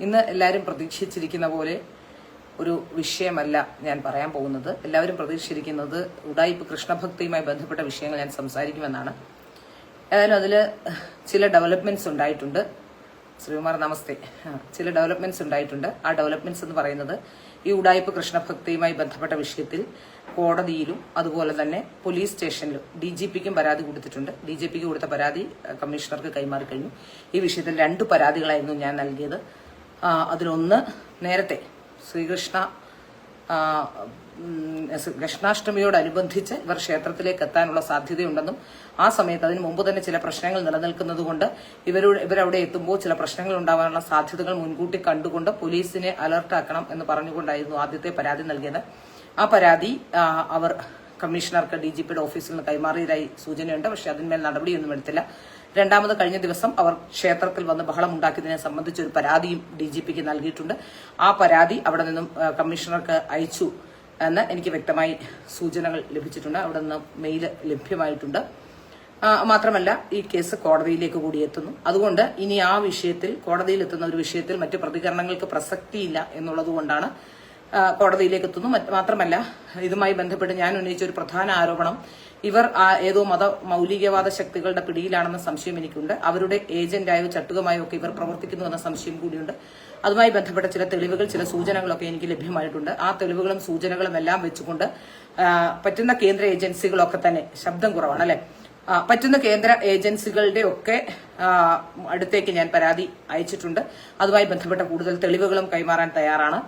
ഇന്ന് എല്ലാവരും പ്രതീക്ഷിച്ചിരിക്കുന്ന പോലെ ഒരു വിഷയമല്ല ഞാൻ പറയാൻ പോകുന്നത്. എല്ലാവരും പ്രതീക്ഷിച്ചിരിക്കുന്നത് ഉഡായിപ്പ് കൃഷ്ണഭക്തിയുമായി ബന്ധപ്പെട്ട വിഷയങ്ങൾ ഞാൻ സംസാരിക്കുമെന്നാണ്. ഏതായാലും അതിൽ ചില ഡെവലപ്മെന്റ്സ് ഉണ്ടായിട്ടുണ്ട്. ശ്രീകുമാർ നമസ്തേ. ചില ഡെവലപ്മെന്റ്സ് ഉണ്ടായിട്ടുണ്ട്. ആ ഡെവലപ്മെന്റ്സ് എന്ന് പറയുന്നത് ഈ ഉഡായിപ്പ് കൃഷ്ണഭക്തിയുമായി ബന്ധപ്പെട്ട വിഷയത്തിൽ കോടതിയിലും അതുപോലെ തന്നെ പോലീസ് സ്റ്റേഷനിലും DGPക്കും പരാതി കൊടുത്തിട്ടുണ്ട്. DGPക്ക് കൊടുത്ത പരാതി കമ്മീഷണർക്ക് കൈമാറി കഴിഞ്ഞു. ഈ വിഷയത്തിൽ 2 പരാതികളായിരുന്നു ഞാൻ നൽകിയത്. അതിലൊന്ന് നേരത്തെ കൃഷ്ണാഷ്ടമിയോടനുബന്ധിച്ച് ഇവർ ക്ഷേത്രത്തിലേക്ക് എത്താനുള്ള സാധ്യതയുണ്ടെന്നും ആ സമയത്ത് അതിന് മുമ്പ് തന്നെ ചില പ്രശ്നങ്ങൾ നിലനിൽക്കുന്നതുകൊണ്ട് ഇവരവിടെ എത്തുമ്പോൾ ചില പ്രശ്നങ്ങൾ ഉണ്ടാവാനുള്ള സാധ്യതകൾ മുൻകൂട്ടി കണ്ടുകൊണ്ട് പോലീസിനെ അലർട്ടാക്കണം എന്ന് പറഞ്ഞുകൊണ്ടായിരുന്നു ആദ്യത്തെ പരാതി നൽകിയത്. ആ പരാതി അവർ കമ്മീഷണർക്ക് DGPയുടെ ഓഫീസിൽ നിന്ന് കൈമാറിയതായി സൂചനയുണ്ട്. പക്ഷെ അതിന്മേൽ നടപടിയൊന്നും എടുത്തില്ല. രണ്ടാമത് കഴിഞ്ഞ ദിവസം അവർ ക്ഷേത്രത്തിൽ വന്ന് ബഹളമുണ്ടാക്കിയതിനെ സംബന്ധിച്ച് ഒരു പരാതിയും DGPക്ക് നൽകിയിട്ടുണ്ട്. ആ പരാതി അവിടെ നിന്നും കമ്മീഷണർക്ക് അയച്ചു എന്ന് എനിക്ക് വ്യക്തമായി സൂചനകൾ ലഭിച്ചിട്ടുണ്ട്. അവിടെ നിന്ന് മെയിൽ ലഭ്യമായിട്ടുണ്ട്. മാത്രമല്ല ഈ കേസ് കോടതിയിലേക്ക് കൂടി എത്തുന്നു. അതുകൊണ്ട് ഇനി ആ വിഷയത്തിൽ കോടതിയിൽ എത്തുന്ന ഒരു വിഷയത്തിൽ മറ്റു പ്രതികരണങ്ങൾക്ക് പ്രസക്തിയില്ല എന്നുള്ളതുകൊണ്ടാണ് കോടതിയിലേക്ക് എത്തുന്നു. മാത്രമല്ല ഇതുമായി ബന്ധപ്പെട്ട് ഞാൻ ഉന്നയിച്ച ഒരു പ്രധാന ആരോപണം ഇവർ ഏതോ മൗലികവാദ ശക്തികളുടെ പിടിയിലാണെന്ന സംശയം എനിക്കുണ്ട്. അവരുടെ ഏജന്റായോ ചട്ടുകമായോ ഒക്കെ ഇവർ പ്രവർത്തിക്കുന്നു എന്ന സംശയം കൂടിയുണ്ട്. അതുമായി ബന്ധപ്പെട്ട ചില തെളിവുകൾ ചില സൂചനകളൊക്കെ എനിക്ക് ലഭ്യമായിട്ടുണ്ട്. ആ തെളിവുകളും സൂചനകളും എല്ലാം വെച്ചുകൊണ്ട് പറ്റുന്ന കേന്ദ്ര ഏജൻസികളൊക്കെ തന്നെ ശബ്ദം കുറവാണ് അല്ലെ പറ്റുന്ന കേന്ദ്ര ഏജൻസികളുടെ ഒക്കെ അടുത്തേക്ക് ഞാൻ പരാതി അയച്ചിട്ടുണ്ട്. അതുമായി ബന്ധപ്പെട്ട കൂടുതൽ തെളിവുകളും കൈമാറാൻ തയ്യാറാണ്.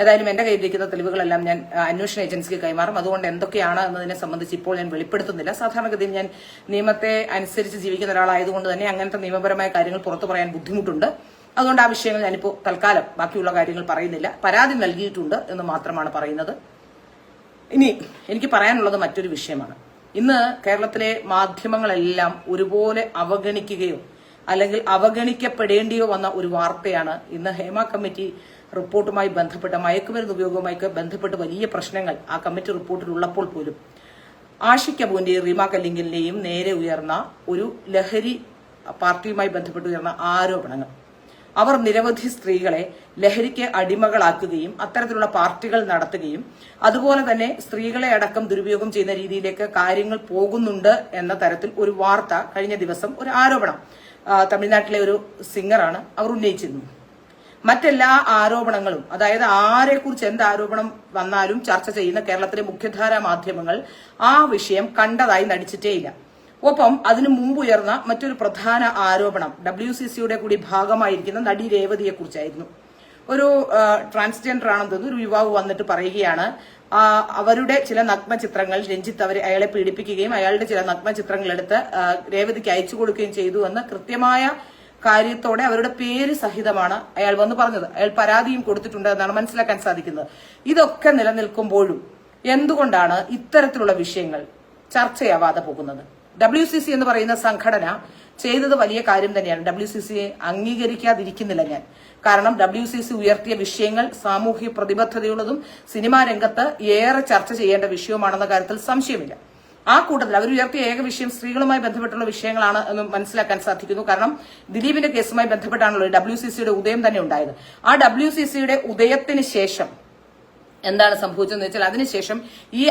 ഏതായാലും എന്റെ കയ്യിലിരിക്കുന്ന തെളിവുകളെല്ലാം ഞാൻ അന്വേഷണ ഏജൻസിക്ക് കൈമാറും. അതുകൊണ്ട് എന്തൊക്കെയാണ് എന്നതിനെ സംബന്ധിച്ച് ഇപ്പോൾ ഞാൻ വെളിപ്പെടുത്തുന്നില്ല. സാധാരണഗതിയിൽ ഞാൻ നിയമത്തെ അനുസരിച്ച് ജീവിക്കുന്ന ഒരാളായതുകൊണ്ട് തന്നെ അങ്ങനത്തെ നിയമപരമായ കാര്യങ്ങൾ പുറത്തു പറയാൻ ബുദ്ധിമുട്ടുണ്ട്. അതുകൊണ്ട് ആ വിഷയങ്ങൾ ഞാനിപ്പോൾ തൽക്കാലം ബാക്കിയുള്ള കാര്യങ്ങൾ പറയുന്നില്ല. പരാതി നൽകിയിട്ടുണ്ട് എന്ന് മാത്രമാണ് പറയുന്നത്. ഇനി എനിക്ക് പറയാനുള്ളത് മറ്റൊരു വിഷയമാണ്. ഇന്ന് കേരളത്തിലെ മാധ്യമങ്ങളെല്ലാം ഒരുപോലെ അവഗണിക്കുകയോ അല്ലെങ്കിൽ അവഗണിക്കപ്പെടേണ്ടിയോ വന്ന ഒരു വാർത്തയാണ് ഇന്ന് ഹേമ കമ്മിറ്റി റിപ്പോർട്ടുമായി ബന്ധപ്പെട്ട മയക്കുമരുന്ന് ഉപയോഗവുമായി ബന്ധപ്പെട്ട് വലിയ പ്രശ്നങ്ങൾ ആ കമ്മിറ്റി റിപ്പോർട്ടിൽ ഉള്ളപ്പോൾ പോലും ആഷിക് അബുവിന്റെയും റീമ കല്ലിങ്കലിന്റെയും നേരെ ഉയർന്ന ഒരു ലഹരി പാർട്ടിയുമായി ബന്ധപ്പെട്ട് ഉയർന്ന ആരോപണങ്ങൾ. അവർ നിരവധി സ്ത്രീകളെ ലഹരിക്ക് അടിമകളാക്കുകയും അത്തരത്തിലുള്ള പാർട്ടികൾ നടത്തുകയും അതുപോലെ തന്നെ സ്ത്രീകളെ അടക്കം ദുരുപയോഗം ചെയ്യുന്ന രീതിയിലേക്ക് കാര്യങ്ങൾ പോകുന്നുണ്ട് എന്ന തരത്തിൽ ഒരു വാർത്ത കഴിഞ്ഞ ദിവസം ഒരു ആരോപണം തമിഴ്നാട്ടിലെ ഒരു സിംഗറാണ് അവർ ഉന്നയിച്ചിരുന്നു. മറ്റെല്ലാ ആരോപണങ്ങളും അതായത് ആരെക്കുറിച്ച് എന്ത് ആരോപണം വന്നാലും ചർച്ച ചെയ്യുന്ന കേരളത്തിലെ മുഖ്യധാരാ മാധ്യമങ്ങൾ ആ വിഷയം കണ്ടതായി നടിച്ചിട്ടേയില്ല. ഒപ്പം അതിനു മുമ്പ് ഉയർന്ന മറ്റൊരു പ്രധാന ആരോപണം WCCയുടെ കൂടി ഭാഗമായിരിക്കുന്ന നടി രേവതിയെ കുറിച്ചായിരുന്നു. ഒരു ട്രാൻസ്ജെൻഡർ ആണെന്ന് തോന്നുന്നു ഒരു യുവാവ് വന്നിട്ട് പറയുകയാണ് അവരുടെ ചില നഗ്നചിത്രങ്ങൾ രഞ്ജിത്ത് അയാളെ പീഡിപ്പിക്കുകയും അയാളുടെ ചില നഗ്നചിത്രങ്ങൾ എടുത്ത് രേവതിക്ക് അയച്ചു കൊടുക്കുകയും ചെയ്തു എന്ന് കൃത്യമായ കാര്യത്തോടെ അവരുടെ പേര് സഹിതമാണ് അയാൾ വന്ന് പറഞ്ഞത്. അയാൾ പരാതിയും കൊടുത്തിട്ടുണ്ട് എന്നാണ് മനസ്സിലാക്കാൻ സാധിക്കുന്നത്. ഇതൊക്കെ നിലനിൽക്കുമ്പോഴും എന്തുകൊണ്ടാണ് ഇത്തരത്തിലുള്ള വിഷയങ്ങൾ ചർച്ചയാവാതെ പോകുന്നത്? WCC എന്ന് പറയുന്ന സംഘടന ചെയ്തത് വലിയ കാര്യം തന്നെയാണ്. WCCയെ അംഗീകരിക്കാതിരിക്കുന്നില്ല ഞാൻ. കാരണം WCC ഉയർത്തിയ വിഷയങ്ങൾ സാമൂഹ്യ പ്രതിബദ്ധതയുള്ളതും സിനിമാ രംഗത്ത് ഏറെ ചർച്ച ചെയ്യേണ്ട വിഷയവുമാണെന്ന കാര്യത്തിൽ സംശയമില്ല. ആ കൂട്ടത്തിൽ അവർ ഉയർത്തിയ ഏക വിഷയം സ്ത്രീകളുമായി ബന്ധപ്പെട്ടുള്ള വിഷയങ്ങളാണ് എന്ന് മനസ്സിലാക്കാൻ സാധിക്കുന്നു. കാരണം ദിലീപിന്റെ കേസുമായി ബന്ധപ്പെട്ടാണല്ലോ WCCയുടെ ഉദയം തന്നെ ഉണ്ടായത്. ആ WCCയുടെ ഉദയത്തിന് ശേഷം എന്താണ് സംഭവിച്ചതെന്ന് വെച്ചാൽ അതിനുശേഷം ഈ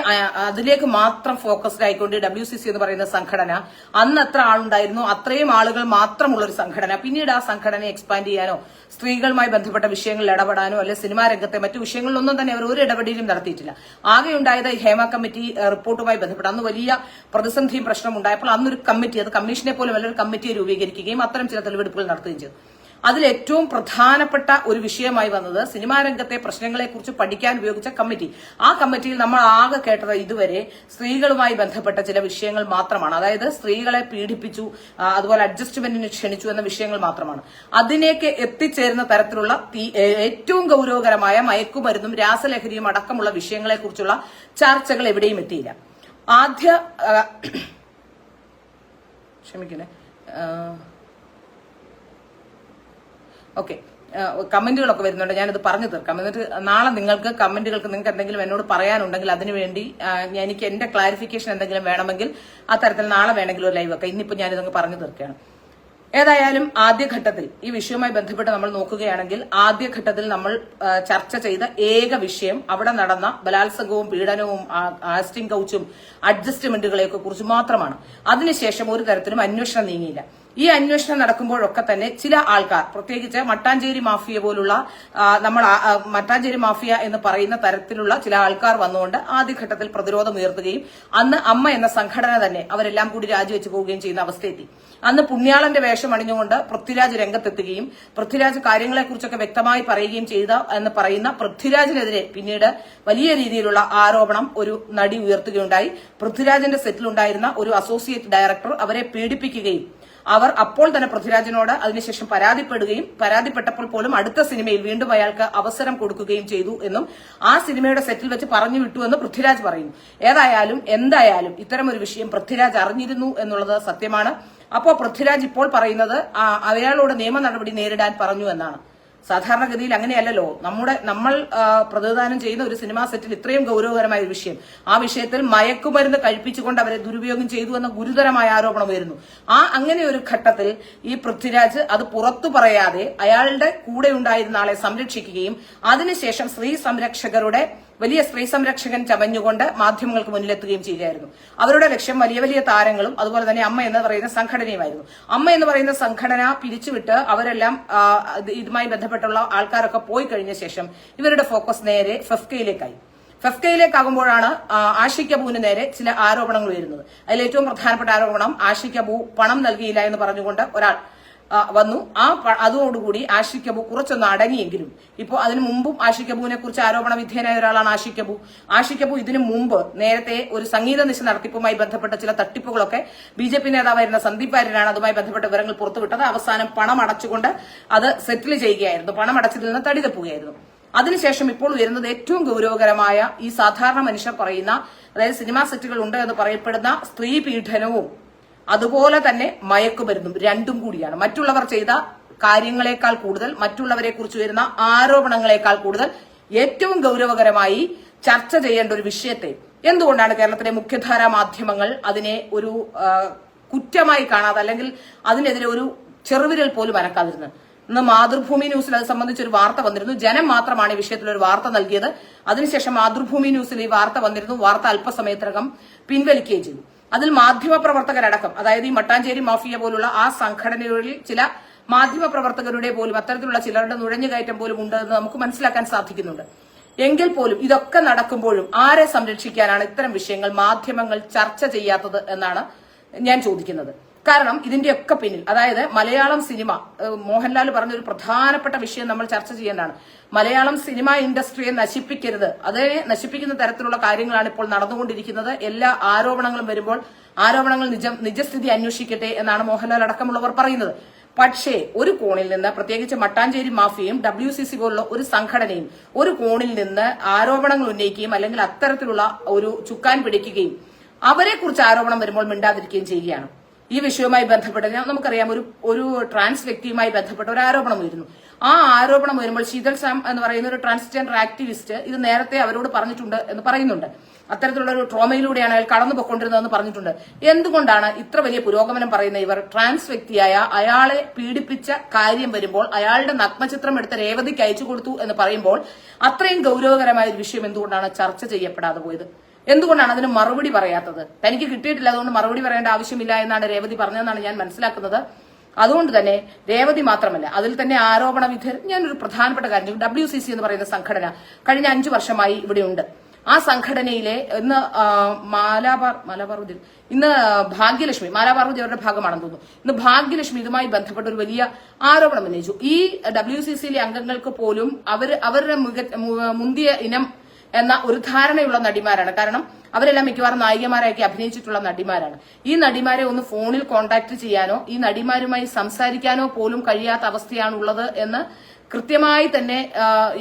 അതിലേക്ക് മാത്രം ഫോക്കസ്ഡ് ആയിക്കൊണ്ട് WCC എന്ന് പറയുന്ന സംഘടന അന്ന് എത്ര ആളുണ്ടായിരുന്നു അത്രയും ആളുകൾ മാത്രമുള്ള ഒരു സംഘടന പിന്നീട് ആ സംഘടനയെ എക്സ്പാൻഡ് ചെയ്യാനോ സ്ത്രീകളുമായി ബന്ധപ്പെട്ട വിഷയങ്ങളിൽ ഇടപെടാനോ അല്ലെ സിനിമാ രംഗത്തെ മറ്റു വിഷയങ്ങളിലൊന്നും തന്നെ അവർ ഒരു ഇടപെടലും നടത്തിയിട്ടില്ല. ആകെ ഉണ്ടായത് ഹേമ കമ്മിറ്റി റിപ്പോർട്ടുമായി ബന്ധപ്പെട്ട് അന്ന് വലിയ പ്രതിസന്ധിയും പ്രശ്നം ഉണ്ടായപ്പോൾ അന്നൊരു കമ്മിറ്റി അത് കമ്മീഷനെ പോലും വലിയൊരു കമ്മിറ്റിയെ രൂപീകരിക്കുകയും അത്തരം ചില തെളിവെടുപ്പുകൾ നടത്തുകയും ചെയ്തു. അതിൽ ഏറ്റവും പ്രധാനപ്പെട്ട ഒരു വിഷയമായി വന്നത് സിനിമാ രംഗത്തെ പ്രശ്നങ്ങളെക്കുറിച്ച് പഠിക്കാൻ ഉപയോഗിച്ച കമ്മിറ്റി. ആ കമ്മിറ്റിയിൽ നമ്മൾ ആകെ കേട്ടത് ഇതുവരെ സ്ത്രീകളുമായി ബന്ധപ്പെട്ട ചില വിഷയങ്ങൾ മാത്രമാണ്. അതായത് സ്ത്രീകളെ പീഡിപ്പിച്ചു അതുപോലെ അഡ്ജസ്റ്റ്മെന്റിന് ക്ഷണിച്ചു എന്ന വിഷയങ്ങൾ മാത്രമാണ്. അതിലേക്ക് എത്തിച്ചേരുന്ന തരത്തിലുള്ള ഏറ്റവും ഗൌരവകരമായ മയക്കുമരുന്നും രാസലഹരിയും അടക്കമുള്ള വിഷയങ്ങളെക്കുറിച്ചുള്ള ചർച്ചകൾ എവിടെയും എത്തിയില്ല. ഓക്കെ, കമന്റുകളൊക്കെ വരുന്നുണ്ട്. ഞാനിത് പറഞ്ഞു തീർക്കാം. എന്നിട്ട് നാളെ നിങ്ങൾക്ക് എന്തെങ്കിലും എന്നോട് പറയാനുണ്ടെങ്കിൽ അതിനുവേണ്ടി എനിക്ക് എന്റെ ക്ലാരിഫിക്കേഷൻ എന്തെങ്കിലും വേണമെങ്കിൽ ആ തരത്തിൽ നാളെ വേണമെങ്കിൽ ഒരു ലൈവ് വെക്കാം. ഇന്നിപ്പോ ഞാനിതങ്ങ് പറഞ്ഞു തീർക്കുകയാണ്. ഏതായാലും ആദ്യഘട്ടത്തിൽ ഈ വിഷയവുമായി ബന്ധപ്പെട്ട് നമ്മൾ നോക്കുകയാണെങ്കിൽ ആദ്യഘട്ടത്തിൽ നമ്മൾ ചർച്ച ചെയ്ത ഏക വിഷയം അവിടെ നടന്ന ബലാത്സംഗവും പീഡനവും ആസ്റ്റിംഗ് കൗച്ചും അഡ്ജസ്റ്റ്മെന്റുകളെയൊക്കെ കുറിച്ച് മാത്രമാണ്. അതിനുശേഷം ഒരു തരത്തിലും അന്വേഷണം നീങ്ങിയില്ല. ഈ അന്വേഷണം നടക്കുമ്പോഴൊക്കെ തന്നെ ചില ആൾക്കാർ, പ്രത്യേകിച്ച് മട്ടാഞ്ചേരി മാഫിയ പോലുള്ള മട്ടാഞ്ചേരി മാഫിയ എന്ന് പറയുന്ന തരത്തിലുള്ള ചില ആൾക്കാർ വന്നുകൊണ്ട് ആദ്യഘട്ടത്തിൽ പ്രതിരോധം ഉയർത്തുകയും അന്ന് അമ്മ എന്ന സംഘടന തന്നെ അവരെല്ലാം കൂടി രാജിവെച്ച് പോവുകയും ചെയ്യുന്ന അവസ്ഥയെത്തി. അന്ന് പുണ്യാളന്റെ വേഷം അണിഞ്ഞുകൊണ്ട് പൃഥ്വിരാജ് രംഗത്തെത്തുകയും പൃഥ്വിരാജ് കാര്യങ്ങളെക്കുറിച്ചൊക്കെ വ്യക്തമായി പറയുകയും ചെയ്ത എന്ന് പറയുന്ന പൃഥ്വിരാജിനെതിരെ പിന്നീട് വലിയ രീതിയിലുള്ള ആരോപണം ഒരു നടി ഉയർത്തുകയുണ്ടായി. പൃഥ്വിരാജിന്റെ സെറ്റിലുണ്ടായിരുന്ന ഒരു അസോസിയേറ്റ് ഡയറക്ടർ അവരെ പീഡിപ്പിക്കുകയും അവർ അപ്പോൾ തന്നെ പൃഥ്വിരാജിനോട് അതിനുശേഷം പരാതിപ്പെട്ടപ്പോൾ പോലും അടുത്ത സിനിമയിൽ വീണ്ടും അയാൾക്ക് അവസരം കൊടുക്കുകയും ചെയ്തു എന്നും ആ സിനിമയുടെ സെറ്റിൽ വെച്ച് പറഞ്ഞു വിട്ടു എന്ന് പൃഥ്വിരാജ് പറയുന്നു. എന്തായാലും ഇത്തരമൊരു വിഷയം പൃഥ്വിരാജ് അറിഞ്ഞിരുന്നു എന്നുള്ളത് സത്യമാണ്. അപ്പോൾ പൃഥ്വിരാജ് ഇപ്പോൾ പറയുന്നത് അയാളോട് നിയമ നടപടി നേരിടാൻ പറഞ്ഞു എന്നാണ്. സാധാരണഗതിയിൽ അങ്ങനെയല്ലല്ലോ. നമ്മൾ പ്രതിദാനം ചെയ്യുന്ന ഒരു സിനിമാ സെറ്റിൽ ഇത്രയും ഗൌരവകരമായ ഒരു വിഷയം, ആ വിഷയത്തിൽ മയക്കുമരുന്ന് കഴിപ്പിച്ചുകൊണ്ട് അവരെ ദുരുപയോഗം ചെയ്തു എന്ന ഗുരുതരമായ ആരോപണം വരുന്നു. അങ്ങനെ ഒരു ഘട്ടത്തിൽ ഈ പൃഥ്വിരാജ് അത് പുറത്തു പറയാതെ അയാളുടെ കൂടെ ഉണ്ടായിരുന്ന ആളെ സംരക്ഷിക്കുകയും അതിനുശേഷം വലിയ സ്ത്രീ സംരക്ഷകൻ ചമഞ്ഞുകൊണ്ട് മാധ്യമങ്ങൾക്ക് മുന്നിലെത്തുകയും ചെയ്യുകയായിരുന്നു. അവരുടെ ലക്ഷ്യം വലിയ വലിയ താരങ്ങളും അതുപോലെ തന്നെ അമ്മ എന്ന് പറയുന്ന സംഘടനയുമായിരുന്നു. അമ്മ എന്ന് പറയുന്ന സംഘടന പിരിച്ചുവിട്ട് അവരെല്ലാം ഇതുമായി ബന്ധപ്പെട്ടുള്ള ആൾക്കാരൊക്കെ പോയി കഴിഞ്ഞ ശേഷം ഇവരുടെ ഫോക്കസ് നേരെ ഫെഫ്കയിലേക്കാകുമ്പോഴാണ് ആഷിക് അബുവിന് നേരെ ചില ആരോപണങ്ങൾ വരുന്നത്. അതിൽ ഏറ്റവും പ്രധാനപ്പെട്ട ആരോപണം ആഷിക് അബു പണം നൽകിയില്ല എന്ന് പറഞ്ഞുകൊണ്ട് ഒരാൾ വന്നു. അതോടുകൂടി ആഷിക് അബു കുറച്ചൊന്ന് അടങ്ങിയെങ്കിലും ഇപ്പോൾ അതിനു മുമ്പും ആഷിക് അബുവിനെ കുറിച്ച് ആരോപണ വിധേയനായ ഒരാളാണ് ആഷിക് അബു ഇതിനു മുമ്പ് നേരത്തെ ഒരു സംഗീത നിശ നടത്തിപ്പുമായി ബന്ധപ്പെട്ട ചില തട്ടിപ്പുകളൊക്കെ BJP നേതാവായിരുന്ന സന്ദീപ് വാര്യരാണ് അതുമായി ബന്ധപ്പെട്ട വിവരങ്ങൾ പുറത്തുവിട്ടത്. അവസാനം പണം അടച്ചുകൊണ്ട് അത് സെറ്റിൽ ചെയ്യുകയായിരുന്നു. പണം അടച്ചതിൽ നിന്ന് തടി തപ്പുകയായിരുന്നു. അതിനുശേഷം ഇപ്പോൾ വരുന്നത് ഏറ്റവും ഗൌരവകരമായ ഈ സാധാരണ മനുഷ്യർ പറയുന്ന, അതായത് സിനിമാ സെറ്റുകൾ ഉണ്ട് എന്ന് പറയപ്പെടുന്ന സ്ത്രീ പീഡനവും അതുപോലെ തന്നെ മയക്കുമരുന്നും രണ്ടും കൂടിയാണ്. മറ്റുള്ളവർ ചെയ്ത കാര്യങ്ങളെക്കാൾ കൂടുതൽ, മറ്റുള്ളവരെ കുറിച്ച് വരുന്ന ആരോപണങ്ങളെക്കാൾ കൂടുതൽ ഏറ്റവും ഗൌരവകരമായി ചർച്ച ചെയ്യേണ്ട ഒരു വിഷയത്തെ എന്തുകൊണ്ടാണ് കേരളത്തിലെ മുഖ്യധാരാ മാധ്യമങ്ങൾ അതിനെ ഒരു കുറ്റമായി കാണാതെ, അല്ലെങ്കിൽ അതിനെതിരെ ഒരു ചെറുവിരൽ പോലും അനക്കാതിരുന്നത്? ഇന്ന് മാതൃഭൂമി ന്യൂസിൽ അത് സംബന്ധിച്ചൊരു വാർത്ത വന്നിരുന്നു. ജനം മാത്രമാണ് ഈ വിഷയത്തിൽ ഒരു വാർത്ത നൽകിയത്. അതിനുശേഷം മാതൃഭൂമി ന്യൂസിൽ ഈ വാർത്ത വന്നിരുന്നു. വാർത്ത അല്പസമയത്തിനകം പിൻവലിക്കുകയും ചെയ്തു. അതിൽ മാധ്യമപ്രവർത്തകരടക്കം, അതായത് ഈ മട്ടാഞ്ചേരി മാഫിയ പോലുള്ള ആ സംഘടനകളിൽ ചില മാധ്യമപ്രവർത്തകരുടെ പോലും അത്തരത്തിലുള്ള ചിലരുടെ നുഴഞ്ഞുകയറ്റം പോലും ഉണ്ടെന്ന് നമുക്ക് മനസ്സിലാക്കാൻ സാധിക്കുന്നുണ്ട്. എങ്കിൽ പോലും ഇതൊക്കെ നടക്കുമ്പോഴും ആരെ സംരക്ഷിക്കാനാണ് ഇത്തരം വിഷയങ്ങൾ മാധ്യമങ്ങൾ ചർച്ച ചെയ്യാത്തത് എന്നാണ് ഞാൻ ചോദിക്കുന്നത്. കാരണം ഇതിന്റെയൊക്കെ പിന്നിൽ, അതായത് മലയാളം സിനിമ, മോഹൻലാൽ പറഞ്ഞൊരു പ്രധാനപ്പെട്ട വിഷയം നമ്മൾ ചർച്ച ചെയ്യേണ്ടതാണ്. മലയാളം സിനിമ ഇൻഡസ്ട്രിയെ നശിപ്പിക്കരുത്, അതേ നശിപ്പിക്കുന്ന തരത്തിലുള്ള കാര്യങ്ങളാണ് ഇപ്പോൾ നടന്നുകൊണ്ടിരിക്കുന്നത്. എല്ലാ ആരോപണങ്ങളും വരുമ്പോൾ ആരോപണങ്ങൾ നിജസ്ഥിതി അന്വേഷിക്കട്ടെ എന്നാണ് മോഹൻലാൽ അടക്കമുള്ളവർ പറയുന്നത്. പക്ഷേ ഒരു കോണിൽ നിന്ന്, പ്രത്യേകിച്ച് മട്ടാഞ്ചേരി മാഫിയയും WCC പോലുള്ള ഒരു സംഘടനയും ഒരു കോണിൽ നിന്ന് ആരോപണങ്ങൾ ഉന്നയിക്കുകയും അല്ലെങ്കിൽ അത്തരത്തിലുള്ള ഒരു ചുക്കാൻ പിടിക്കുകയും അവരെ കുറിച്ച് ആരോപണം വരുമ്പോൾ മിണ്ടാതിരിക്കുകയും ചെയ്യുകയാണ്. ഈ വിഷയവുമായി ബന്ധപ്പെട്ട് നമുക്കറിയാം, ഒരു ട്രാൻസ് വ്യക്തിയുമായി ബന്ധപ്പെട്ട ഒരു ആരോപണം വരുന്നു. ആ ആരോപണം വരുമ്പോൾ ശീതൽ സാം എന്ന് പറയുന്ന ഒരു ട്രാൻസ്ജെൻഡർ ആക്ടിവിസ്റ്റ് ഇത് നേരത്തെ അവരോട് പറഞ്ഞിട്ടുണ്ട് എന്ന് പറയുന്നുണ്ട്. അത്തരത്തിലുള്ള ഒരു ട്രോമയിലൂടെയാണ് അയാൾ കടന്നു പോയിക്കൊണ്ടിരുന്നതെന്ന് പറഞ്ഞിട്ടുണ്ട്. എന്തുകൊണ്ടാണ് ഇത്ര വലിയ പുരോഗമനം പറയുന്ന ഇവർ ട്രാൻസ് വ്യക്തിയായ അയാളെ പീഡിപ്പിച്ച കാര്യം വരുമ്പോൾ അയാളുടെ നഗ്നചിത്രം എടുത്ത് രേവതിക്ക് അയച്ചു കൊടുത്തു എന്ന് പറയുമ്പോൾ അത്രയും ഗൌരവകരമായ ഒരു വിഷയം എന്തുകൊണ്ടാണ് ചർച്ച ചെയ്യപ്പെടാതെ പോയത്? എന്തുകൊണ്ടാണ് അതിന് മറുപടി പറയാത്തത്? തനിക്ക് കിട്ടിയിട്ടില്ല, അതുകൊണ്ട് മറുപടി പറയേണ്ട ആവശ്യമില്ല എന്നാണ് രേവതി പറഞ്ഞതെന്നാണ് ഞാൻ മനസ്സിലാക്കുന്നത്. അതുകൊണ്ട് തന്നെ രേവതി മാത്രമല്ല, അതിൽ തന്നെ ആരോപണ വിധേയർ, ഞാനൊരു പ്രധാനപ്പെട്ട കാര്യം, WCC എന്ന് പറയുന്ന സംഘടന കഴിഞ്ഞ 5 വർഷമായി ഇവിടെയുണ്ട്. ആ സംഘടനയിലെ ഇന്ന് ഇന്ന് ഭാഗ്യലക്ഷ്മി, മാലാപാർവതി അവരുടെ ഭാഗമാണെന്ന് തോന്നുന്നു, ഇന്ന് ഭാഗ്യലക്ഷ്മി ഇതുമായി ബന്ധപ്പെട്ട ഒരു വലിയ ആരോപണം ഉന്നയിച്ചു. ഈ WCCയിലെ അംഗങ്ങൾക്ക് പോലും അവരുടെ മുന്തിയ ഇനം എന്ന ഒരു ധാരണയുള്ള നടിമാരാണ്. കാരണം അവരെല്ലാം മിക്കവാറും നായികമാരാക്കി അഭിനയിച്ചിട്ടുള്ള നടിമാരാണ്. ഈ നടിമാരെ ഒന്ന് ഫോണിൽ കോൺടാക്ട് ചെയ്യാനോ ഈ നടിമാരുമായി സംസാരിക്കാനോ പോലും കഴിയാത്ത അവസ്ഥയാണുള്ളത് എന്ന് കൃത്യമായി തന്നെ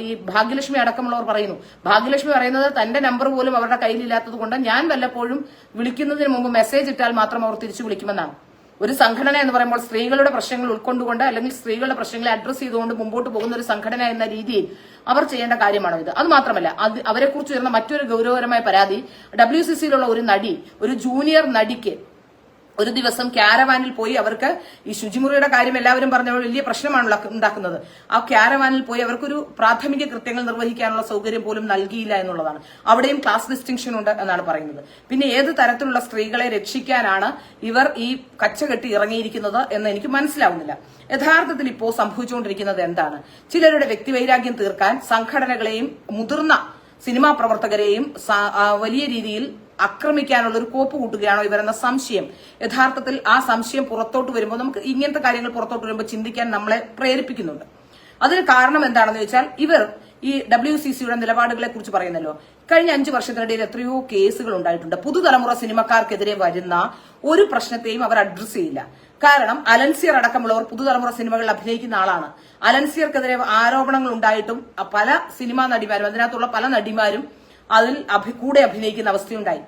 ഈ ഭാഗ്യലക്ഷ്മി അടക്കമുള്ളവർ പറയുന്നു. ഭാഗ്യലക്ഷ്മി പറയുന്നത് തന്റെ നമ്പർ പോലും അവരുടെ കയ്യിലില്ലാത്തത് കൊണ്ട് ഞാൻ വല്ലപ്പോഴും വിളിക്കുന്നതിന് മുമ്പ് മെസ്സേജ് ഇട്ടാൽ മാത്രം അവർ തിരിച്ചു വിളിക്കുമെന്നാണ്. ഒരു സംഘടന എന്ന് പറയുമ്പോൾ സ്ത്രീകളുടെ പ്രശ്നങ്ങൾ ഉൾക്കൊണ്ടുകൊണ്ട് അല്ലെങ്കിൽ സ്ത്രീകളുടെ പ്രശ്നങ്ങളെ അഡ്രസ് ചെയ്തുകൊണ്ട് മുമ്പോട്ട് പോകുന്ന ഒരു സംഘടന എന്ന രീതിയിൽ അവർ ചെയ്യേണ്ട കാര്യമാണ് ഇത്. അത് മാത്രമല്ല, അവരെക്കുറിച്ച് വരുന്ന മറ്റൊരു ഗൌരവകരമായ പരാതി, WCCയിലുള്ള ഒരു നടി, ഒരു ജൂനിയർ നടിക്ക് ഒരു ദിവസം ക്യാരവാനിൽ പോയി അവർക്ക് ഈ ശുചിമുറിയുടെ കാര്യം എല്ലാവരും പറഞ്ഞ വലിയ പ്രശ്നമാണല്ലോ ഉണ്ടാക്കുന്നത്. ആ ക്യാരവാനിൽ പോയി അവർക്കൊരു പ്രാഥമിക കൃത്യങ്ങൾ നിർവഹിക്കാനുള്ള സൗകര്യം പോലും നൽകിയില്ല എന്നുള്ളതാണ്. അവിടെയും ക്ലാസ് ഡിസ്റ്റിങ്ഷൻ ഉണ്ട് എന്നാണ് പറയുന്നത്. പിന്നെ ഏത് തരത്തിലുള്ള സ്ത്രീകളെ രക്ഷിക്കാനാണ് ഇവർ ഈ കച്ചകെട്ടി ഇറങ്ങിയിരിക്കുന്നത് എന്ന് എനിക്ക് മനസ്സിലാവുന്നില്ല. യഥാർത്ഥത്തിൽ ഇപ്പോൾ സംഭവിച്ചുകൊണ്ടിരിക്കുന്നത് എന്താണ്? ചിലരുടെ വ്യക്തിവൈരാഗ്യം തീർക്കാൻ സംഘടനകളെയും മുതിർന്ന സിനിമാ പ്രവർത്തകരെയും വലിയ രീതിയിൽ ആക്രമിക്കാനുള്ള ഒരു കോപ്പ് കൂട്ടുകയാണോ ഇവരെന്ന സംശയം, യഥാർത്ഥത്തിൽ ആ സംശയം പുറത്തോട്ട് വരുമ്പോൾ നമുക്ക് ഇങ്ങനത്തെ കാര്യങ്ങൾ പുറത്തോട്ട് വരുമ്പോൾ ചിന്തിക്കാൻ നമ്മളെ പ്രേരിപ്പിക്കുന്നുണ്ട്. അതിന് കാരണം എന്താണെന്ന് വെച്ചാൽ ഇവർ ഈ WCCയുടെ നിലപാടുകളെ കുറിച്ച് പറയുന്നല്ലോ. കഴിഞ്ഞ 5 വർഷത്തിനിടയിൽ എത്രയോ കേസുകൾ ഉണ്ടായിട്ടുണ്ട്. പുതുതലമുറ സിനിമക്കാർക്കെതിരെ വരുന്ന ഒരു പ്രശ്നത്തെയും അവർ അഡ്രസ് ചെയ്യില്ല. കാരണം അലൻസിയർ അടക്കമുള്ളവർ പുതുതലമുറ സിനിമകളിൽ അഭിനയിക്കുന്ന ആളാണ്. അലൻസിയർക്കെതിരെ ആരോപണങ്ങൾ ഉണ്ടായിട്ടും പല സിനിമാ നടിമാരും, അതിനകത്തുള്ള പല നടിമാരും അതിൽ കൂടെ അഭിനയിക്കുന്ന അവസ്ഥയുണ്ടായി.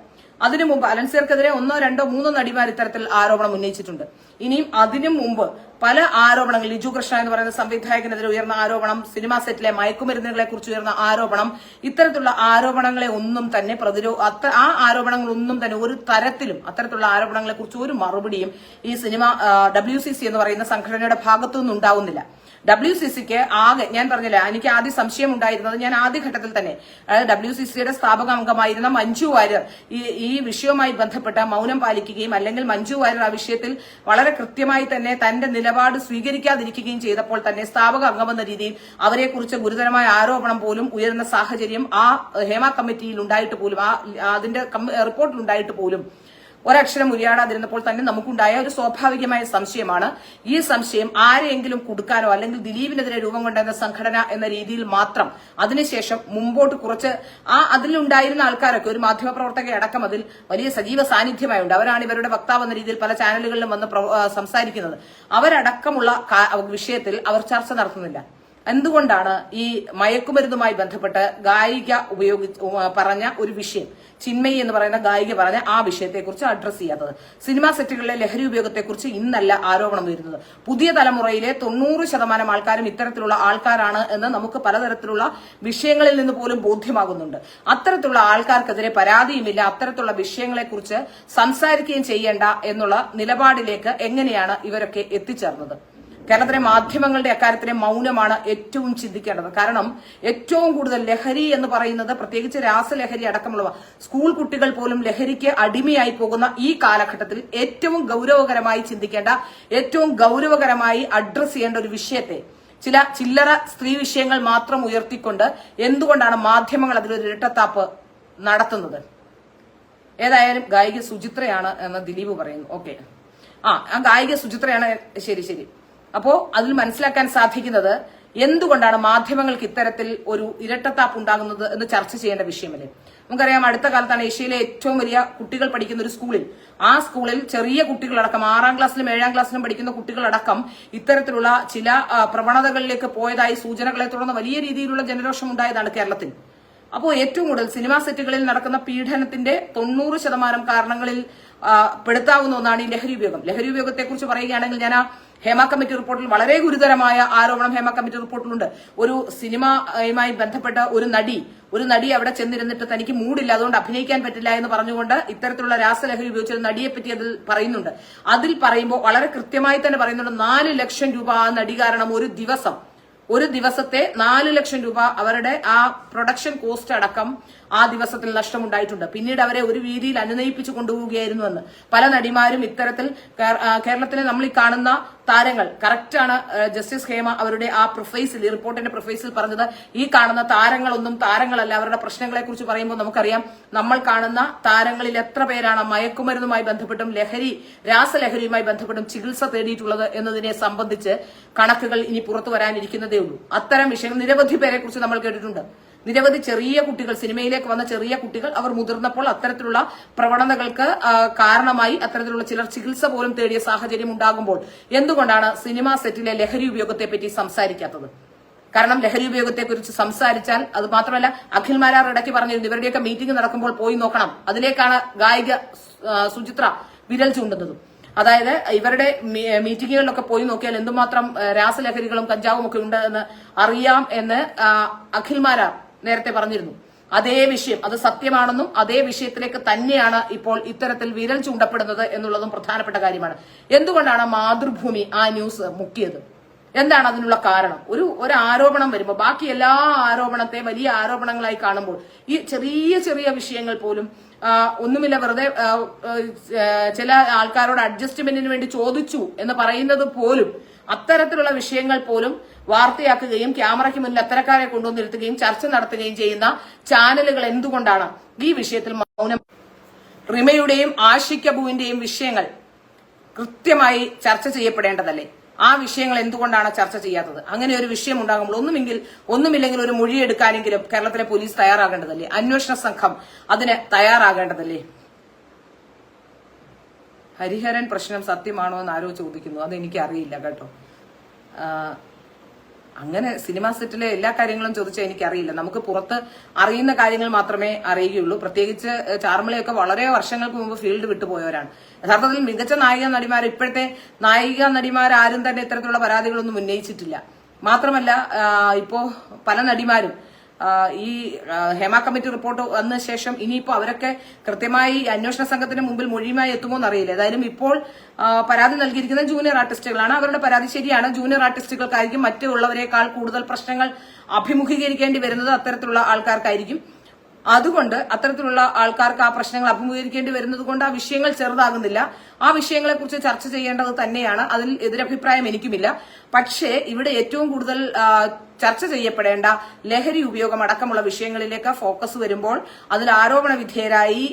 അതിനു മുമ്പ് അലൻസിയർക്കെതിരെ 1, 2, 3 നടിമാർ ഇത്തരത്തിൽ ആരോപണം ഉന്നയിച്ചിട്ടുണ്ട്. ഇനിയും അതിനു മുമ്പ് പല ആരോപണങ്ങൾ, ലിജു കൃഷ്ണ എന്ന് പറയുന്ന സംവിധായകനെതിരെ ഉയർന്ന ആരോപണം, സിനിമാ സെറ്റിലെ മയക്കുമരുന്നുകളെ കുറിച്ച് ഉയർന്ന ആരോപണം, ഇത്തരത്തിലുള്ള ആരോപണങ്ങളെ ഒന്നും തന്നെ ആ ആരോപണങ്ങളൊന്നും തന്നെ ഒരു തരത്തിലും അത്തരത്തിലുള്ള ആരോപണങ്ങളെ കുറിച്ച് ഒരു മറുപടിയും ഈ സിനിമ WCC എന്ന് പറയുന്ന സംഘടനയുടെ ഭാഗത്തുനിന്ന് ഉണ്ടാവുന്നില്ല. WCCക്ക് ആകെ, ഞാൻ പറഞ്ഞില്ല, എനിക്ക് ആദ്യം സംശയം ഉണ്ടായിരുന്നത്, ഞാൻ ആദ്യഘട്ടത്തിൽ തന്നെ, അതായത് WCCയുടെ സ്ഥാപക അംഗമായിരുന്ന മഞ്ജു വാര്യർ ഈ വിഷയവുമായി ബന്ധപ്പെട്ട മൗനം പാലിക്കുകയും അല്ലെങ്കിൽ മഞ്ജു വാര്യർ ആ വിഷയത്തിൽ വളരെ കൃത്യമായി തന്നെ തന്റെ നിലപാട് സ്വീകരിക്കാതിരിക്കുകയും ചെയ്തപ്പോൾ തന്നെ സ്ഥാപക അംഗമെന്ന രീതിയിൽ അവരെക്കുറിച്ച് ഗുരുതരമായ ആരോപണം പോലും ഉയരുന്ന സാഹചര്യം ആ ഹേമ കമ്മിറ്റിയിൽ ഉണ്ടായിട്ട് പോലും, അതിന്റെ റിപ്പോർട്ടിൽ ഉണ്ടായിട്ട് പോലും ഒരക്ഷരം ഉരിയാടാതിരുന്നപ്പോൾ തന്നെ നമുക്കുണ്ടായ ഒരു സ്വാഭാവികമായ സംശയമാണ്. ഈ സംശയം ആരെയെങ്കിലും കൊടുക്കാനോ അല്ലെങ്കിൽ ദിലീപിനെതിരെ രൂപം കൊണ്ടുവന്ന സംഘടന എന്ന രീതിയിൽ മാത്രം, അതിനുശേഷം മുമ്പോട്ട് കുറച്ച് അതിലുണ്ടായിരുന്ന ആൾക്കാരൊക്കെ, ഒരു മാധ്യമപ്രവർത്തക അടക്കം അതിൽ വലിയ സജീവ സാന്നിധ്യമായുണ്ട്. അവരാണ് ഇവരുടെ വക്താവ് എന്ന രീതിയിൽ പല ചാനലുകളിലും വന്ന് സംസാരിക്കുന്നത്. അവരടക്കമുള്ള വിഷയത്തിൽ അവർ ചർച്ച നടത്തുന്നില്ല. എന്തുകൊണ്ടാണ് ഈ മയക്കുമരുന്നുമായി ബന്ധപ്പെട്ട് ഗായിക പറഞ്ഞ ഒരു വിഷയം, ചിന്മയി എന്ന് പറയുന്ന ഗായിക പറഞ്ഞ ആ വിഷയത്തെക്കുറിച്ച് അഡ്രസ് ചെയ്യാത്തത്? സിനിമാ സെറ്റുകളിലെ ലഹരി ഉപയോഗത്തെക്കുറിച്ച് ഇന്നല്ല ആരോപണം വരുന്നത്. പുതിയ തലമുറയിലെ 90% ആൾക്കാരും ഇത്തരത്തിലുള്ള ആൾക്കാരാണ് എന്ന് നമുക്ക് പലതരത്തിലുള്ള വിഷയങ്ങളിൽ നിന്ന് പോലും ബോധ്യമാകുന്നുണ്ട്. അത്തരത്തിലുള്ള ആൾക്കാർക്കെതിരെ പരാതിയുമില്ല, അത്തരത്തിലുള്ള വിഷയങ്ങളെക്കുറിച്ച് സംസാരിക്കുകയും ചെയ്യേണ്ട എന്നുള്ള നിലപാടിലേക്ക് എങ്ങനെയാണ് ഇവരൊക്കെ എത്തിച്ചേർന്നത്? കേരളത്തിലെ മാധ്യമങ്ങളുടെ അക്കാര്യത്തിലെ മൗനമാണ് ഏറ്റവും ചിന്തിക്കേണ്ടത്. കാരണം ഏറ്റവും കൂടുതൽ ലഹരി എന്ന് പറയുന്നത്, പ്രത്യേകിച്ച് രാസലഹരി അടക്കമുള്ളവ, സ്കൂൾ കുട്ടികൾ പോലും ലഹരിക്ക് അടിമയായി പോകുന്ന ഈ കാലഘട്ടത്തിൽ ഏറ്റവും ഗൌരവകരമായി ചിന്തിക്കേണ്ട, ഏറ്റവും ഗൌരവകരമായി അഡ്രസ് ചെയ്യേണ്ട ഒരു വിഷയത്തെ ചില്ലറ സ്ത്രീ വിഷയങ്ങൾ മാത്രം ഉയർത്തിക്കൊണ്ട് എന്തുകൊണ്ടാണ് മാധ്യമങ്ങൾ അതിലൊരു ഇരട്ടത്താപ്പ് നടത്തുന്നത്? ഏതായാലും ഗായിക സുചിത്രയാണ് എന്ന് ദിലീപ് പറയുന്നു. ഓക്കെ, ആ ഗായിക സുചിത്രയാണ്, ശരി. അപ്പോ അതിൽ മനസ്സിലാക്കാൻ സാധിക്കുന്നത് എന്തുകൊണ്ടാണ് മാധ്യമങ്ങൾക്ക് ഇത്തരത്തിൽ ഒരു ഇരട്ടത്താപ്പ് ഉണ്ടാകുന്നത് എന്ന് ചർച്ച ചെയ്യേണ്ട വിഷയമല്ലേ? നമുക്കറിയാം, അടുത്ത കാലത്താണ് ഏഷ്യയിലെ ഏറ്റവും വലിയ കുട്ടികൾ പഠിക്കുന്ന ഒരു സ്കൂളിൽ, ആ സ്കൂളിൽ ചെറിയ കുട്ടികളടക്കം 6ാം ക്ലാസ്സിലും 7ാം ക്ലാസ്സിലും പഠിക്കുന്ന കുട്ടികളടക്കം ഇത്തരത്തിലുള്ള ചില പ്രവണതകളിലേക്ക് പോയതായി സൂചനകളെ തുടർന്ന് വലിയ രീതിയിലുള്ള ജനരോഷം ഉണ്ടായതാണ് കേരളത്തിൽ. അപ്പോൾ ഏറ്റവും കൂടുതൽ സിനിമാ സെറ്റുകളിൽ നടക്കുന്ന പീഡനത്തിന്റെ 90% കാരണങ്ങളിൽ പെടുത്താവുന്ന ഒന്നാണ് ഈ ലഹരി ഉപയോഗം. ലഹരി ഉപയോഗത്തെക്കുറിച്ച് പറയുകയാണെങ്കിൽ, ഞാൻ ഹേമ കമ്മിറ്റി റിപ്പോർട്ടിൽ വളരെ ഗുരുതരമായ ആരോപണം ഹേമ കമ്മിറ്റി റിപ്പോർട്ടിലുണ്ട്. ഒരു സിനിമയുമായി ബന്ധപ്പെട്ട ഒരു നടി അവിടെ ചെന്നിരുന്നിട്ട് തനിക്ക് മൂടില്ല, അതുകൊണ്ട് അഭിനയിക്കാൻ പറ്റില്ല എന്ന് പറഞ്ഞുകൊണ്ട് ഇത്തരത്തിലുള്ള രാസലഹരി ഉപയോഗിച്ച ഒരു നടിയെ പറ്റി അതിൽ പറയുന്നുണ്ട്. അതിൽ പറയുമ്പോൾ വളരെ കൃത്യമായി തന്നെ പറയുന്നുണ്ട്, 4 ലക്ഷം രൂപ ആ നടി കാരണം ഒരു ദിവസത്തെ 4 ലക്ഷം രൂപ അവരുടെ ആ പ്രൊഡക്ഷൻ കോസ്റ്റ് അടക്കം ആ ദിവസത്തിൽ നഷ്ടമുണ്ടായിട്ടുണ്ട്. പിന്നീട് അവരെ ഒരു രീതിയിൽ അനുനയിപ്പിച്ചു കൊണ്ടുപോവുകയായിരുന്നുവെന്ന് പല നടിമാരും ഇത്തരത്തിൽ കേരളത്തിലെ നമ്മൾ ഈ കാണുന്ന താരങ്ങൾ, കറക്റ്റാണ് ജസ്റ്റിസ് ഹേമ അവരുടെ ആ റിപ്പോർട്ടിന്റെ പ്രൊഫൈസിൽ പറഞ്ഞത്, ഈ കാണുന്ന താരങ്ങളൊന്നും താരങ്ങളല്ല. അവരുടെ പ്രശ്നങ്ങളെ കുറിച്ച് പറയുമ്പോൾ നമുക്കറിയാം, നമ്മൾ കാണുന്ന താരങ്ങളിൽ എത്ര പേരാണ് മയക്കുമരുന്നുമായി ബന്ധപ്പെട്ടും രാസലഹരിയുമായി ബന്ധപ്പെട്ടും ചികിത്സ തേടിയിട്ടുള്ളത് എന്നതിനെ സംബന്ധിച്ച് കണക്കുകൾ ഇനി പുറത്തു വരാനിരിക്കുന്നതേ ഉള്ളൂ. അത്തരം വിഷയങ്ങൾ നിരവധി പേരെ കുറിച്ച് നമ്മൾ കേട്ടിട്ടുണ്ട്. നിരവധി ചെറിയ കുട്ടികൾ, സിനിമയിലേക്ക് വന്ന ചെറിയ കുട്ടികൾ, അവർ മുതിർന്നപ്പോൾ അത്തരത്തിലുള്ള പ്രവണതകൾക്ക് കാരണമായി അത്തരത്തിലുള്ള ചിലർ ചികിത്സ പോലും തേടിയ സാഹചര്യം ഉണ്ടാകുമ്പോൾ എന്തുകൊണ്ടാണ് സിനിമാ സെറ്റിലെ ലഹരി ഉപയോഗത്തെപ്പറ്റി സംസാരിക്കാത്തത്? കാരണം ലഹരി ഉപയോഗത്തെക്കുറിച്ച് സംസാരിച്ചാൽ, അത് മാത്രമല്ല അഖിൽ മാരാർ ഇടയ്ക്ക് പറഞ്ഞിരുന്നു, ഇവരുടെയൊക്കെ മീറ്റിംഗ് നടക്കുമ്പോൾ പോയി നോക്കണം. അതിലേക്കാണ് ഗായിക സുചിത്ര വിരൽ ചൂണ്ടുന്നതും. അതായത് ഇവരുടെ മീറ്റിങ്ങുകളിലൊക്കെ പോയി നോക്കിയാൽ എന്തുമാത്രം രാസലഹരികളും കഞ്ചാവും ഒക്കെ ഉണ്ട് എന്ന് അറിയാം എന്ന് അഖിൽ മാരാർ നേരത്തെ പറഞ്ഞിരുന്നു. അതേ വിഷയം, അത് സത്യമാണെന്നും അതേ വിഷയത്തിലേക്ക് തന്നെയാണ് ഇപ്പോൾ ഇത്തരത്തിൽ വിരൽ ചൂണ്ടപ്പെടുന്നത് എന്നുള്ളതും പ്രധാനപ്പെട്ട കാര്യമാണ്. എന്തുകൊണ്ടാണ് മാതൃഭൂമി ആ ന്യൂസ് മുക്കിയത്? എന്താണ് അതിനുള്ള കാരണം? ഒരു ആരോപണം വരുമ്പോൾ ബാക്കി എല്ലാ ആരോപണത്തെ വലിയ ആരോപണങ്ങളായി കാണുമ്പോൾ ഈ ചെറിയ ചെറിയ വിഷയങ്ങൾ പോലും ഒന്നുമില്ല, വെറുതെ ചില ആൾക്കാരോട് അഡ്ജസ്റ്റ്മെന്റിന് വേണ്ടി ചോദിച്ചു എന്ന് പറയുന്നത് പോലും, അത്തരത്തിലുള്ള വിഷയങ്ങൾ പോലും വാർത്തയാക്കുകയും ക്യാമറയ്ക്ക് മുന്നിൽ അത്തരക്കാരെ കൊണ്ടുവന്നിരുത്തുകയും ചർച്ച നടത്തുകയും ചെയ്യുന്ന ചാനലുകൾ എന്തുകൊണ്ടാണ് ഈ വിഷയത്തിൽ മൗനം? റിമയുടെയും ആഷിക് അബുവിന്റെയും വിഷയങ്ങൾ കൃത്യമായി ചർച്ച ചെയ്യപ്പെടേണ്ടതല്ലേ? ആ വിഷയങ്ങൾ എന്തുകൊണ്ടാണ് ചർച്ച ചെയ്യാത്തത്? അങ്ങനെ ഒരു വിഷയം ഉണ്ടാകുമ്പോൾ ഒന്നുമില്ലെങ്കിൽ ഒരു മൊഴിയെടുക്കാനെങ്കിലും കേരളത്തിലെ പോലീസ് തയ്യാറാകേണ്ടതല്ലേ? അന്വേഷണ സംഘം അതിന് തയ്യാറാകേണ്ടതല്ലേ? ഹരിഹരൻ പ്രശ്നം സത്യമാണോ എന്ന് ആരോ ചോദിക്കുന്നു. അതെനിക്ക് അറിയില്ല കേട്ടോ. അങ്ങനെ സിനിമാ സെറ്റിലെ എല്ലാ കാര്യങ്ങളും ചോദിച്ചാൽ എനിക്കറിയില്ല. നമുക്ക് പുറത്ത് അറിയുന്ന കാര്യങ്ങൾ മാത്രമേ അറിയുകയുള്ളൂ. പ്രത്യേകിച്ച് ചാർമിളയൊക്കെ വളരെ വർഷങ്ങൾക്ക് മുമ്പ് ഫീൽഡ് വിട്ടുപോയവരാണ്. യഥാർത്ഥത്തിൽ മികച്ച നായിക നടിമാർ, ഇപ്പോഴത്തെ നായിക നടിമാർ ആരും തന്നെ ഇത്തരത്തിലുള്ള പരാതികളൊന്നും ഉന്നയിച്ചിട്ടില്ല. മാത്രമല്ല ഇപ്പോ പല നടിമാരും ഈ ഹേമ കമ്മിറ്റി റിപ്പോർട്ട് വന്ന ശേഷം ഇനിയിപ്പോ അവരൊക്കെ കൃത്യമായി അന്വേഷണ സംഘത്തിന് മുമ്പിൽ മൊഴിയുമായി എത്തുമോ എന്നറിയില്ല. ഏതായാലും ഇപ്പോൾ പരാതി നൽകിയിരിക്കുന്ന ജൂനിയർ ആർട്ടിസ്റ്റുകളാണ്. അവരുടെ പരാതി ശരിയാണ്. ജൂനിയർ ആർട്ടിസ്റ്റുകൾക്കായിരിക്കും മറ്റുള്ളവരെക്കാൾ കൂടുതൽ പ്രശ്നങ്ങൾ അഭിമുഖീകരിക്കേണ്ടി വരുന്നത് അത്തരത്തിലുള്ള ആൾക്കാർക്കായിരിക്കും. അതുകൊണ്ട് അത്തരത്തിലുള്ള ആൾക്കാർക്ക് ആ പ്രശ്നങ്ങൾ അഭിമുഖീകരിക്കേണ്ടി വരുന്നത് കൊണ്ട് ആ വിഷയങ്ങൾ ചെറുതാകുന്നില്ല. ആ വിഷയങ്ങളെ കുറിച്ച് ചർച്ച ചെയ്യേണ്ടത് തന്നെയാണ്. അതിൽ എതിരഭിപ്രായം എനിക്കുമില്ല. പക്ഷേ ഇവിടെ ഏറ്റവും കൂടുതൽ ചർച്ച ചെയ്യപ്പെടേണ്ട ലഹരി ഉപയോഗം അടക്കമുള്ള വിഷയങ്ങളിലേക്ക് ഫോക്കസ് വരുമ്പോൾ അതിൽ ആരോപണ വിധേയരായി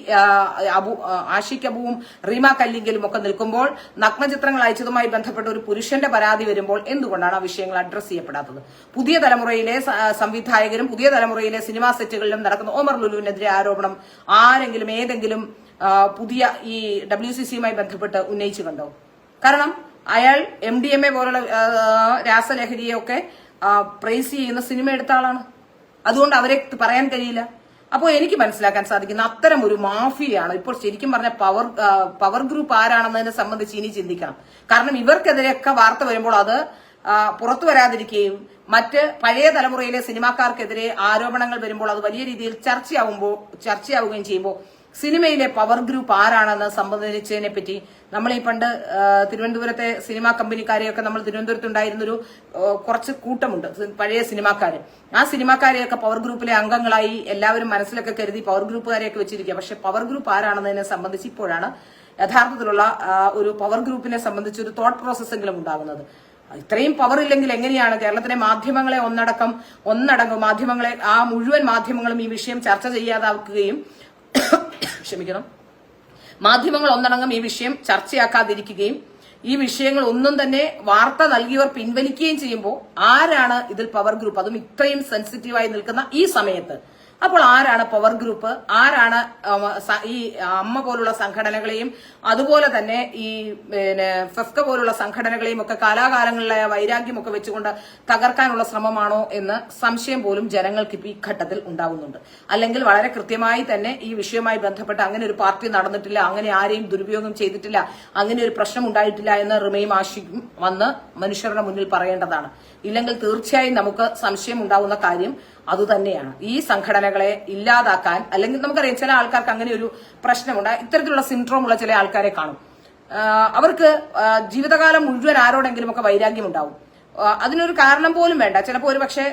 ആഷിക് അബുവും റീമ കല്ലിങ്കലും ഒക്കെ നിൽക്കുമ്പോൾ, നഗ്നചിത്രങ്ങൾ അയച്ചതുമായി ബന്ധപ്പെട്ട ഒരു പുരുഷന്റെ പരാതി വരുമ്പോൾ എന്തുകൊണ്ടാണ് ആ വിഷയങ്ങൾ അഡ്രസ് ചെയ്യപ്പെടാത്തത്? പുതിയ തലമുറയിലെ സംവിധായകരും പുതിയ തലമുറയിലെ സിനിമാ സെറ്റുകളിലും നടക്കുന്ന ഓമർ ലുലുവിനെതിരെ ആരോപണം ആരെങ്കിലും ഏതെങ്കിലും പുതിയ ഈ WCCയുമായി ബന്ധപ്പെട്ട് ഉന്നയിച്ചു കണ്ടോ? കാരണം അയാൾ MDMA പോലുള്ള രാസലഹരിയൊക്കെ പ്രൈസ് ചെയ്യുന്ന സിനിമ എടുത്ത ആളാണ്. അതുകൊണ്ട് അവരെ പറയാൻ കഴിയില്ല. അപ്പോൾ എനിക്ക് മനസ്സിലാക്കാൻ സാധിക്കുന്ന അത്തരം ഒരു മാഫിയാണ് ഇപ്പോൾ ശരിക്കും പറഞ്ഞ പവർ ഗ്രൂപ്പ് ആരാണെന്നതിനെ സംബന്ധിച്ച് ഇനി ചിന്തിക്കണം. കാരണം ഇവർക്കെതിരെയൊക്കെ വാർത്ത വരുമ്പോൾ അത് പുറത്തു വരാതിരിക്കുകയും മറ്റ് പഴയ തലമുറയിലെ സിനിമാക്കാർക്കെതിരെ ആരോപണങ്ങൾ വരുമ്പോൾ അത് വലിയ രീതിയിൽ ചർച്ചയാവുകയും ചെയ്യുമ്പോൾ സിനിമയിലെ പവർ ഗ്രൂപ്പ് ആരാണെന്ന് സംബന്ധിച്ചതിനെ പറ്റി നമ്മൾ ഈ പണ്ട് തിരുവനന്തപുരത്തെ സിനിമാ കമ്പനിക്കാരെയൊക്കെ നമ്മൾ തിരുവനന്തപുരത്തുണ്ടായിരുന്നൊരു കുറച്ച് കൂട്ടമുണ്ട് പഴയ സിനിമാക്കാര്. ആ സിനിമാക്കാരെയൊക്കെ പവർ ഗ്രൂപ്പിലെ അംഗങ്ങളായി എല്ലാവരും മനസ്സിലൊക്കെ കരുതി പവർ ഗ്രൂപ്പുകാരെയൊക്കെ വെച്ചിരിക്കുക. പക്ഷെ പവർ ഗ്രൂപ്പ് ആരാണെന്നതിനെ സംബന്ധിച്ച് ഇപ്പോഴാണ് യഥാർത്ഥത്തിലുള്ള ഒരു പവർ ഗ്രൂപ്പിനെ സംബന്ധിച്ച് ഒരു തോട്ട് പ്രോസസ്സെങ്കിലും ഉണ്ടാകുന്നത്. ഇത്രയും പവർ ഇല്ലെങ്കിൽ എങ്ങനെയാണ് കേരളത്തിലെ മാധ്യമങ്ങളെ ഒന്നടങ്കം മാധ്യമങ്ങളെ ആ മുഴുവൻ മാധ്യമങ്ങളും ഈ വിഷയം ചർച്ച ചെയ്യാതാക്കുകയും ക്ഷമിക്കണം, മാധ്യമങ്ങൾ ഒന്നടങ്കം ഈ വിഷയം ചർച്ചയാക്കാതിരിക്കുകയും ഈ വിഷയങ്ങൾ ഒന്നും തന്നെ വാർത്ത നൽകിയവർ പിൻവലിക്കുകയും ചെയ്യുമ്പോൾ ആരാണ് ഇതിൽ പവർ ഗ്രൂപ്പ്? അതും ഇത്രയും സെൻസിറ്റീവായി നിൽക്കുന്ന ഈ സമയത്ത്. അപ്പോൾ ആരാണ് പവർ ഗ്രൂപ്പ്? ആരാണ് ഈ അമ്മ പോലുള്ള സംഘടനകളെയും അതുപോലെ തന്നെ ഈ ഫെഫ്ക പോലുള്ള സംഘടനകളെയും ഒക്കെ കാലാകാലങ്ങളിലായ വൈരാഗ്യമൊക്കെ വെച്ചുകൊണ്ട് തകർക്കാനുള്ള ശ്രമമാണോ എന്ന് സംശയം പോലും ജനങ്ങൾക്ക് ഈ ഘട്ടത്തിൽ ഉണ്ടാകുന്നുണ്ട്. അല്ലെങ്കിൽ വളരെ കൃത്യമായി തന്നെ ഈ വിഷയവുമായി ബന്ധപ്പെട്ട് അങ്ങനെ ഒരു പാർട്ടി നടന്നിട്ടില്ല, അങ്ങനെ ആരെയും ദുരുപയോഗം ചെയ്തിട്ടില്ല, അങ്ങനെ ഒരു പ്രശ്നം ഉണ്ടായിട്ടില്ല എന്ന് റിമയും ആഷിക്കും വന്ന് മനുഷ്യരുടെ മുന്നിൽ പറയേണ്ടതാണ്. ഇല്ലെങ്കിൽ തീർച്ചയായും നമുക്ക് സംശയം ഉണ്ടാകുന്ന കാര്യം അതുതന്നെയാണ്. ഈ സംഘടനകളെ ഇല്ലാതാക്കാൻ, അല്ലെങ്കിൽ നമുക്കറിയാം ചില ആൾക്കാർക്ക് അങ്ങനെ ഒരു പ്രശ്നമുണ്ട്, ഇത്തരത്തിലുള്ള സിൻഡ്രോം ഉള്ള ചില ആൾക്കാരെ കാണും. അവർക്ക് ജീവിതകാലം മുഴുവൻ ആരോടെങ്കിലും ഒക്കെ വൈരാഗ്യം ഉണ്ടാവും. അതിനൊരു കാരണം പോലും വേണ്ട. ചിലപ്പോൾ ഒരു പക്ഷേ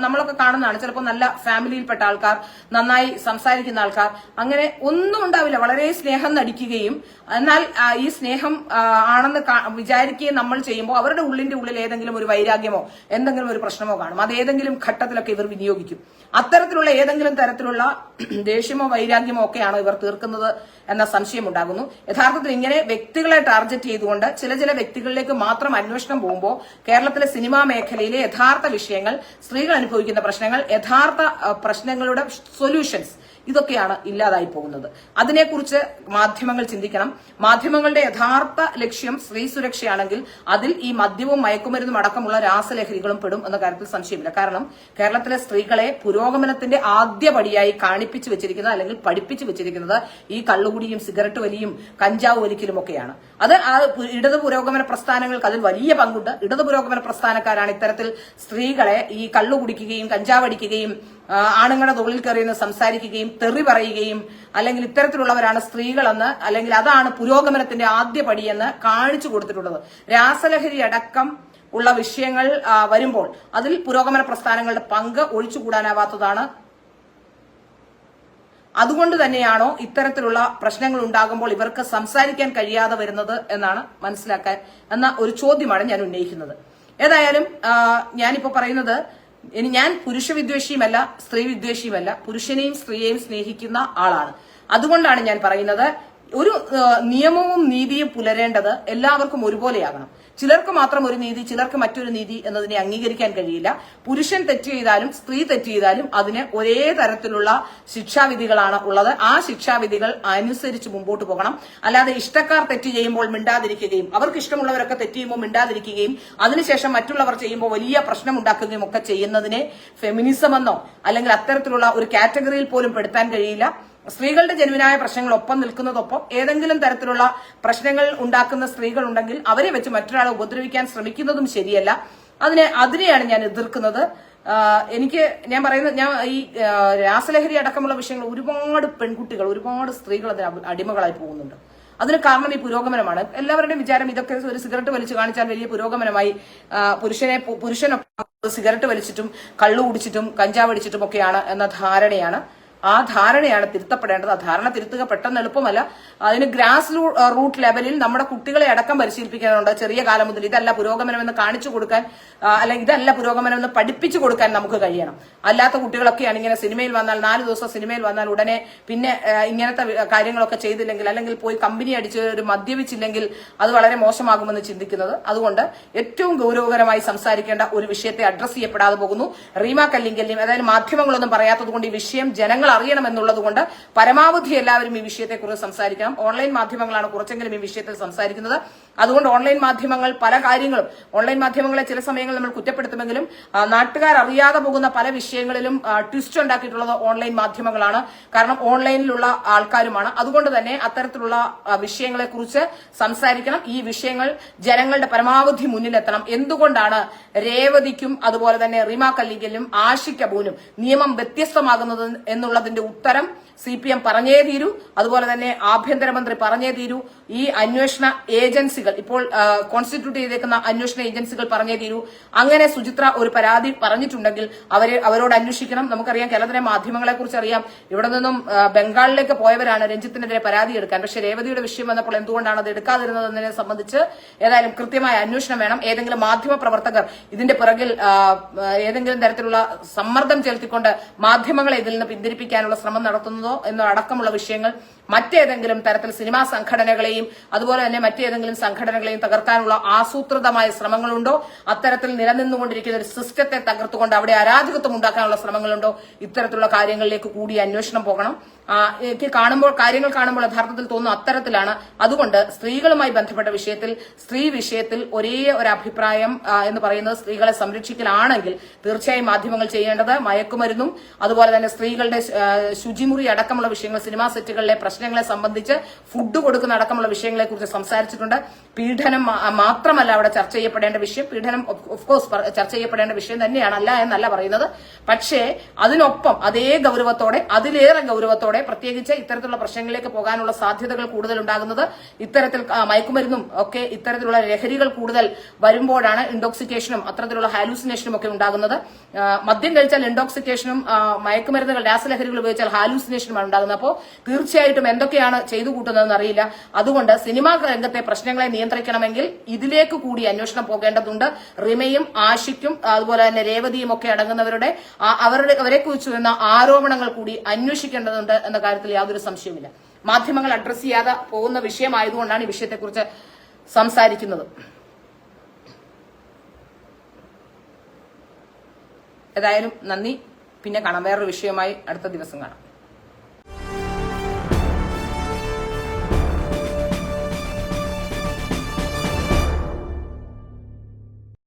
നമ്മളൊക്കെ കാണുന്നതാണ്. ചിലപ്പോൾ നല്ല ഫാമിലിയിൽപ്പെട്ട ആൾക്കാർ, നന്നായി സംസാരിക്കുന്ന ആൾക്കാർ, അങ്ങനെ ഒന്നും ഉണ്ടാവില്ല, വളരെ സ്നേഹം നടിക്കുകയും എന്നാൽ ഈ സ്നേഹം ആണെന്ന് വിചാരിക്കുകയും നമ്മൾ ചെയ്യുമ്പോൾ അവരുടെ ഉള്ളിൽ ഏതെങ്കിലും ഒരു വൈരാഗ്യമോ എന്തെങ്കിലും ഒരു പ്രശ്നമോ കാണും. അത് ഏതെങ്കിലും ഘട്ടത്തിലൊക്കെ ഇവർ വിനിയോഗിക്കും. അത്തരത്തിലുള്ള ഏതെങ്കിലും തരത്തിലുള്ള ദേഷ്യമോ വൈരാഗ്യമോ ഒക്കെയാണോ ഇവർ തീർക്കുന്നത് എന്ന സംശയം ഉണ്ടാകുന്നു. യഥാർത്ഥത്തിൽ ഇങ്ങനെ വ്യക്തികളെ ടാർഗറ്റ് ചെയ്തുകൊണ്ട് ചില വ്യക്തികളിലേക്ക് മാത്രം അന്വേഷണം പോകുമ്പോൾ കേരളത്തിലെ സിനിമാ മേഖലയിലെ യഥാർത്ഥ വിഷയങ്ങൾ, സ്ത്രീകൾ അനുഭവിക്കുന്ന പ്രശ്നങ്ങൾ, യഥാർത്ഥ പ്രശ്നങ്ങളുടെ സൊല്യൂഷൻസ്, ഇതൊക്കെയാണ് ഇല്ലാതായി പോകുന്നത്. അതിനെക്കുറിച്ച് മാധ്യമങ്ങൾ ചിന്തിക്കണം. മാധ്യമങ്ങളുടെ യഥാർത്ഥ ലക്ഷ്യം സ്ത്രീ സുരക്ഷയാണെങ്കിൽ അതിൽ ഈ മദ്യവും മയക്കുമരുന്നും അടക്കമുള്ള രാസലഹരികളും പെടും എന്ന കാര്യത്തിൽ സംശയമില്ല. കാരണം കേരളത്തിലെ സ്ത്രീകളെ പുരോഗമനത്തിന്റെ ആദ്യപടിയായി കാണിപ്പിച്ചു വെച്ചിരിക്കുന്നത് അല്ലെങ്കിൽ പഠിപ്പിച്ചു വെച്ചിരിക്കുന്നത് ഈ കള്ളുകുടിയും സിഗരറ്റ് വലിയും കഞ്ചാവ് വലിക്കലും ഒക്കെയാണ്. അത് ഇടതു പുരോഗമന പ്രസ്ഥാനങ്ങൾക്ക് അതിൽ വലിയ പങ്കുണ്ട്. ഇടതു പുരോഗമന പ്രസ്ഥാനക്കാരാണ് ഇത്തരത്തിൽ സ്ത്രീകളെ ഈ കള്ളുകുടിക്കുകയും കഞ്ചാവ് അടിക്കുകയും ആണുങ്ങളുടെ തൊഴിൽ കയറിയെന്ന് സംസാരിക്കുകയും തെറി പറയുകയും അല്ലെങ്കിൽ ഇത്തരത്തിലുള്ളവരാണ് സ്ത്രീകളെന്ന് അല്ലെങ്കിൽ അതാണ് പുരോഗമനത്തിന്റെ ആദ്യ പടിയെന്ന് കാണിച്ചു കൊടുത്തിട്ടുള്ളത്. രാസലഹരി അടക്കം ഉള്ള വിഷയങ്ങൾ വരുമ്പോൾ അതിൽ പുരോഗമന പ്രസ്ഥാനങ്ങളുടെ പങ്ക് ഒഴിച്ചുകൂടാനാവാത്തതാണ്. അതുകൊണ്ട് തന്നെയാണോ ഇത്തരത്തിലുള്ള പ്രശ്നങ്ങൾ ഉണ്ടാകുമ്പോൾ ഇവർക്ക് സംസാരിക്കാൻ കഴിയാതെ വരുന്നത് എന്നാണ് മനസ്സിലാക്കാൻ എന്ന ഒരു ചോദ്യമാണ് ഞാൻ ഉന്നയിക്കുന്നത്. ഏതായാലും ഞാനിപ്പോ പറയുന്നത്, ഞാൻ പുരുഷ വിദ്വേഷിയുമല്ല, സ്ത്രീ വിദ്വേഷിയുമല്ല, പുരുഷനെയും സ്ത്രീയെയും സ്നേഹിക്കുന്ന ആളാണ്. അതുകൊണ്ടാണ് ഞാൻ പറയുന്നത്, ഒരു നിയമവും നീതിയും പുലരേണ്ടത് എല്ലാവർക്കും ഒരുപോലെയാകണം. ചിലർക്ക് മാത്രം ഒരു നീതി, ചിലർക്ക് മറ്റൊരു നീതി എന്നതിനെ അംഗീകരിക്കാൻ കഴിയില്ല. പുരുഷൻ തെറ്റ് ചെയ്താലും സ്ത്രീ തെറ്റ് ചെയ്താലും അതിന് ഒരേ തരത്തിലുള്ള ശിക്ഷാവിധികളാണ് ഉള്ളത്. ആ ശിക്ഷാവിധികൾ അനുസരിച്ച് മുമ്പോട്ട് പോകണം. അല്ലാതെ ഇഷ്ടക്കാർ തെറ്റ് ചെയ്യുമ്പോൾ മിണ്ടാതിരിക്കുകയും അവർക്ക് ഇഷ്ടമുള്ളവരൊക്കെ തെറ്റ് ചെയ്യുമ്പോൾ മിണ്ടാതിരിക്കുകയും അതിനുശേഷം മറ്റുള്ളവർ ചെയ്യുമ്പോൾ വലിയ പ്രശ്നമുണ്ടാക്കുകയും ഒക്കെ ചെയ്യുന്നതിനെ ഫെമിനിസം എന്നോ അല്ലെങ്കിൽ അത്തരത്തിലുള്ള ഒരു കാറ്റഗറിയിൽ പോലും പെടുത്താൻ കഴിയില്ല. സ്ത്രീകളുടെ ജനുവിനായ പ്രശ്നങ്ങൾ ഒപ്പം നിൽക്കുന്നതൊപ്പം ഏതെങ്കിലും തരത്തിലുള്ള പ്രശ്നങ്ങൾ ഉണ്ടാക്കുന്ന സ്ത്രീകൾ ഉണ്ടെങ്കിൽ അവരെ വെച്ച് മറ്റൊരാളെ ഉപദ്രവിക്കാൻ ശ്രമിക്കുന്നതും ശരിയല്ല. അതിനെയാണ് ഞാൻ എതിർക്കുന്നത്. ഞാൻ പറയുന്നത്, ഞാൻ ഈ രാസലഹരി അടക്കമുള്ള വിഷയങ്ങൾ ഒരുപാട് പെൺകുട്ടികൾ, ഒരുപാട് സ്ത്രീകൾ അതിന് അടിമകളായി പോകുന്നുണ്ട്. അതിന് കാരണം ഈ പുരോഗമനമാണ്. എല്ലാവരുടെയും വിചാരം ഇതൊക്കെ ഒരു സിഗരറ്റ് വലിച്ചു കാണിച്ചാൽ വലിയ പുരോഗമനമായി, പുരുഷനൊപ്പം സിഗരറ്റ് വലിച്ചിട്ടും കള്ളു കുടിച്ചിട്ടും കഞ്ചാവ് അടിച്ചിട്ടും ഒക്കെയാണ് എന്ന ധാരണയാണ്. ആ ധാരണയാണ് തിരുത്തപ്പെടേണ്ടത്. ആ ധാരണ തിരുത്തുക പെട്ടെന്ന് എളുപ്പമല്ല. അതിന് ഗ്രാസ് റൂട്ട് ലെവലിൽ നമ്മുടെ കുട്ടികളെ അടക്കം പരിശീലിപ്പിക്കാനുണ്ട്. ചെറിയ കാലം മുതൽ ഇതല്ല പുരോഗമനമെന്ന് കാണിച്ചു കൊടുക്കാൻ, അല്ലെങ്കിൽ ഇതല്ല പുരോഗമനമെന്ന് പഠിപ്പിച്ചു കൊടുക്കാൻ നമുക്ക് കഴിയണം. അല്ലാത്ത കുട്ടികളൊക്കെയാണ് ഇങ്ങനെ സിനിമയിൽ വന്നാൽ 4 ദിവസം സിനിമയിൽ വന്നാൽ ഉടനെ പിന്നെ ഇങ്ങനത്തെ കാര്യങ്ങളൊക്കെ ചെയ്തില്ലെങ്കിൽ അല്ലെങ്കിൽ പോയി കമ്പനി അടിച്ച് ഒരു മദ്യപിച്ചില്ലെങ്കിൽ അത് വളരെ മോശമാകുമെന്ന് ചിന്തിക്കുന്നത്. അതുകൊണ്ട് ഏറ്റവും ഗൗരവകരമായി സംസാരിക്കേണ്ട ഒരു വിഷയത്തെ അഡ്രസ് ചെയ്യപ്പെടാതെ പോകുന്നു. റീമ കല്ലിങ്കലിയും അതായത് മാധ്യമങ്ങളൊന്നും പറയാത്തത് കൊണ്ട് ഈ വിഷയം ജനങ്ങൾ അറിയണമെന്നുള്ളത് കൊണ്ട് പരമാവധി എല്ലാവരും ഈ വിഷയത്തെക്കുറിച്ച് സംസാരിക്കണം. ഓൺലൈൻ മാധ്യമങ്ങളാണ് കുറച്ചെങ്കിലും ഈ വിഷയത്തിൽ സംസാരിക്കുന്നത്. അതുകൊണ്ട് ഓൺലൈൻ മാധ്യമങ്ങൾ പല കാര്യങ്ങളും, ഓൺലൈൻ മാധ്യമങ്ങളെ ചില സമയങ്ങളിൽ നമ്മൾ കുറ്റപ്പെടുത്തുമെങ്കിലും നാട്ടുകാർ അറിയാതെ പോകുന്ന പല വിഷയങ്ങളിലും ട്വിസ്റ്റ് ഉണ്ടാക്കിയിട്ടുള്ളത് ഓൺലൈൻ മാധ്യമങ്ങളാണ്. കാരണം ഓൺലൈനിലുള്ള ആൾക്കാരുമാണ്. അതുകൊണ്ട് തന്നെ അത്തരത്തിലുള്ള വിഷയങ്ങളെ കുറിച്ച് സംസാരിക്കണം. ഈ വിഷയങ്ങൾ ജനങ്ങളുടെ പരമാവധി മുന്നിലെത്തണം. എന്തുകൊണ്ടാണ് രേവതിക്കും അതുപോലെ തന്നെ റീമ കല്ലിങ്കലിനും ആഷിക് അബൂനും നിയമം വ്യത്യസ്തമാകുന്നത് എന്നുള്ളതിന്റെ ഉത്തരം CPM പറഞ്ഞേ തീരൂ. അതുപോലെ തന്നെ ആഭ്യന്തരമന്ത്രി പറഞ്ഞേ തീരൂ. ഈ അന്വേഷണ ഏജൻസികൾ, ഇപ്പോൾ കോൺസ്റ്റിറ്റ്യൂട്ട് ചെയ്തേക്കുന്ന അന്വേഷണ ഏജൻസികൾ പറഞ്ഞേ തീരൂ. അങ്ങനെ സുചിത്ര ഒരു പരാതി പറഞ്ഞിട്ടുണ്ടെങ്കിൽ അവരോട് അന്വേഷിക്കണം. നമുക്കറിയാം, കേരളത്തിലെ മാധ്യമങ്ങളെ കുറിച്ച് അറിയാം. ഇവിടെ നിന്നും ബംഗാളിലേക്ക് പോയവരാണ് രഞ്ജിത്തിനെതിരെ പരാതി എടുക്കാൻ. പക്ഷെ രേവതിയുടെ വിഷയം വന്നപ്പോൾ എന്തുകൊണ്ടാണ് അത് എടുക്കാതിരുന്നതെന്നതിനെ സംബന്ധിച്ച് ഏതായാലും കൃത്യമായ അന്വേഷണം വേണം. ഏതെങ്കിലും മാധ്യമ പ്രവർത്തകർ ഇതിന്റെ പിറകിൽ ഏതെങ്കിലും തരത്തിലുള്ള സമ്മർദ്ദം ചെലുത്തിക്കൊണ്ട് മാധ്യമങ്ങളെ ഇതിൽ നിന്ന് പിന്തിരിപ്പിക്കാനുള്ള ശ്രമം നടത്തുന്നതോ എന്നടക്കമുള്ള വിഷയങ്ങൾ മറ്റേതെങ്കിലും തരത്തിൽ സിനിമാ സംഘടനകളെയും അതുപോലെ തന്നെ മറ്റേതെങ്കിലും സംഘടനകളെയും തകർക്കാനുള്ള ആസൂത്രിതമായ ശ്രമങ്ങളുണ്ടോ, അത്തരത്തിൽ നിലനിന്നുകൊണ്ടിരിക്കുന്ന ഒരു സിസ്റ്റത്തെ തകർത്തുകൊണ്ട് അവിടെ അരാജകത്വം ഉണ്ടാക്കാനുള്ള ശ്രമങ്ങളുണ്ടോ, ഇത്തരത്തിലുള്ള കാര്യങ്ങളിലേക്ക് കൂടി അന്വേഷണം പോകണം. എനിക്ക് കാര്യങ്ങൾ കാണുമ്പോൾ യഥാർത്ഥത്തിൽ തോന്നുന്നു അത്തരത്തിലാണ്. അതുകൊണ്ട് സ്ത്രീകളുമായി ബന്ധപ്പെട്ട വിഷയത്തിൽ, സ്ത്രീ വിഷയത്തിൽ ഒരേ ഒരു അഭിപ്രായം എന്ന് പറയുന്നത് സ്ത്രീകളെ സംരക്ഷിക്കലാണെങ്കിൽ തീർച്ചയായും മാധ്യമങ്ങൾ ചെയ്യേണ്ടത് മയക്കുമരുന്നും അതുപോലെ തന്നെ സ്ത്രീകളുടെ ശുചിമുറി അടക്കമുള്ള വിഷയങ്ങൾ, സിനിമാ സെറ്റുകളിലെ പ്രശ്നങ്ങളെ സംബന്ധിച്ച് ഫുഡ് കൊടുക്കുന്ന അടക്കമുള്ള വിഷയങ്ങളെ കുറിച്ച് സംസാരിച്ചിട്ടുണ്ട്. പീഡനം മാത്രമല്ല അവിടെ ചർച്ച ചെയ്യപ്പെടേണ്ട വിഷയം, പീഡനം ഓഫ്കോഴ്സ് ചർച്ച ചെയ്യപ്പെടേണ്ട വിഷയം തന്നെയാണ്, അല്ല എന്നല്ല പറയുന്നത്. പക്ഷേ അതിനൊപ്പം അതേ ഗൗരവത്തോടെ, അതിലേറെ ഗൗരവത്തോടെ, പ്രത്യേകിച്ച് ഇത്തരത്തിലുള്ള പ്രശ്നങ്ങളിലേക്ക് പോകാനുള്ള സാധ്യതകൾ കൂടുതൽ ഉണ്ടാകുന്നത് ഇത്തരത്തിൽ മയക്കുമരുന്നും ഒക്കെ ഇത്തരത്തിലുള്ള ലഹരികൾ കൂടുതൽ വരുമ്പോഴാണ്. ഇൻടോക്സിക്കേഷനും അത്തരത്തിലുള്ള ഹാലൂസിനേഷനും ഒക്കെ ഉണ്ടാകുന്നത്. മദ്യം കഴിച്ചാൽ ഇൻടോക്സിക്കേഷനും മയക്കുമരുന്നുകൾ, രാസലഹരികൾ ഉപയോഗിച്ചാൽ ഹാലൂസിനേഷനുമാണ് ഉണ്ടാകുന്നത്. അപ്പോൾ തീർച്ചയായിട്ടും എന്തൊക്കെയാണ് ചെയ്തു കൂട്ടുന്നതെന്ന് അറിയില്ല. അതുകൊണ്ട് സിനിമാ രംഗത്തെ പ്രശ്നങ്ങളെ നിയന്ത്രിക്കണമെങ്കിൽ ഇതിലേക്ക് കൂടി അന്വേഷണം പോകേണ്ടതുണ്ട്. റിമയും ആഷിക്കും അതുപോലെ തന്നെ രേവതിയും ഒക്കെ അടങ്ങുന്നവരുടെ അവരെ കുറിച്ച് വരുന്ന ആരോപണങ്ങൾ കൂടി അന്വേഷിക്കേണ്ടതുണ്ട് എന്ന കാര്യത്തിൽ യാതൊരു സംശയവുമില്ല. മാധ്യമങ്ങൾ അഡ്രസ് ചെയ്യാതെ പോകുന്ന വിഷയമായതുകൊണ്ടാണ് ഈ വിഷയത്തെക്കുറിച്ച് സംസാരിക്കുന്നത്. ഏതായാലും നന്ദി. പിന്നെ കാണാം. വേറൊരു വിഷയമായി അടുത്ത ദിവസം കാണാം.